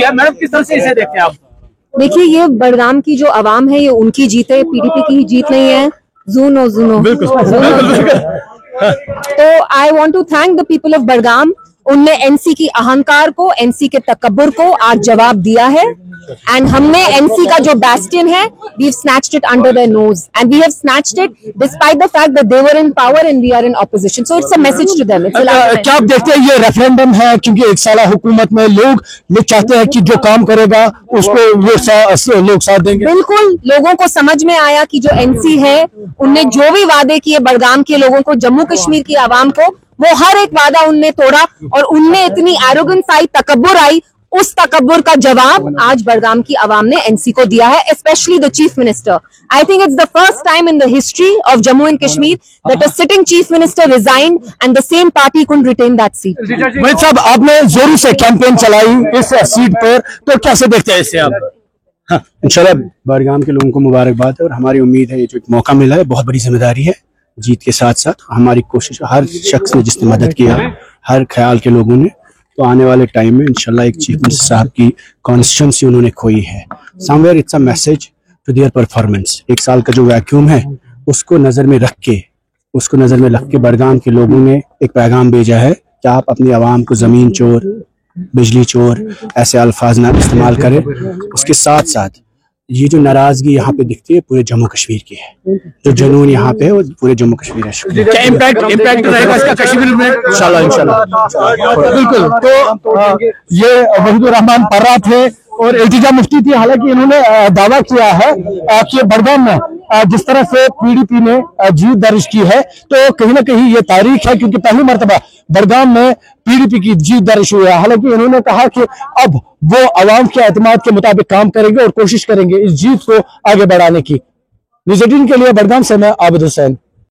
Madam किस तरह से इसे देखते हैं आप? देखिए, ये बडगाम की जो आवाम है ये उनकी जीत है, पीडीपी की जीत नहीं है। जूनो जूनो तो I want to thank the people of Budgam. उनने एनसी की अहंकार को, एनसी के तकब्बुर को आज जवाब दिया है एंड हमने एनसी का जो बैस्टियन है we have snatched it under their nose and we have snatched it despite the fact that they were in power and we are in opposition. So it's a message to them. क्या आप देखते हैं ये referendum है क्योंकि एक साल हुकूमत में लोग चाहते हैं कि जो काम करेगा उसको वो लोग साथ देंगे? बिल्कुल, लोगों को समझ में आया कि जो एनसी है उनने जो भी वादे किए बडगाम के लोगों को, जम्मू कश्मीर की आवाम को, वो हर एक वादा उनने तोड़ा और उनने इतनी एरोगेंस आई, तकब्बुर आई, उस तकब्बुर का जवाब आज बडगाम की आवाम ने एनसी को दिया है, specially the chief minister. I think it's the first time in the history of Jammu and Kashmir that a sitting chief minister resigned and the same party could retain that seat. Waheed साहब, आपने जोरों से कैंपेन चलाई इस seat पर, तो कैसे देखते हैं इसे आप? हाँ, इंशाल्लाह बडगाम के लोगों को मुबारकबाद है और हमारी उम्मीद है ये जो एक मौका मिला है बहुत बड़ी जिम्मेदारी है। जीत के साथ साथ हमारी कोशिश, हर शख्स ने जिसने मदद किया, हर ख्याल के लोगों ने, तो आने वाले टाइम में इंशाल्लाह एक चीफ मिनिस्टर साहब की कॉन्स्टिट्यूंसी उन्होंने खोई है। Somewhere it's a message to their performance. एक साल का जो वैक्यूम है उसको नजर में रख के बडगाम के लोगों ने एक पैगाम भेजा है कि आप अपनी आवाम को जमीन चोर, बिजली चोर ऐसे अल्फाज ना इस्तेमाल करें। उसके साथ साथ ये जो नाराजगी यहाँ पे दिखती है पूरे जम्मू कश्मीर की है, जो जुनून यहाँ पे है वो पूरे जम्मू कश्मीर है। क्या इम्पैक्ट रहेगा इसका कश्मीर में? इंशाल्लाह बिल्कुल। तो ये वहीदुर रहमान पर्रा थे और इल्तिजा मुफ्ती थी। हालांकि इन्होंने दावा किया है कि बडगाम में जिस तरह से पीडीपी ने जीत दर्ज की है तो कहीं ना कहीं ये तारीख है क्योंकि पहली मर्तबा बडगाम में पीडीपी की जीत दर्ज हुई है। हालांकि इन्होंने कहा कि अब वो अवाम के एतमाद के मुताबिक काम करेंगे और कोशिश करेंगे इस जीत को आगे बढ़ाने की। न्यूज़ 18 के लिए बडगाम से मैं आबिद हुसैन।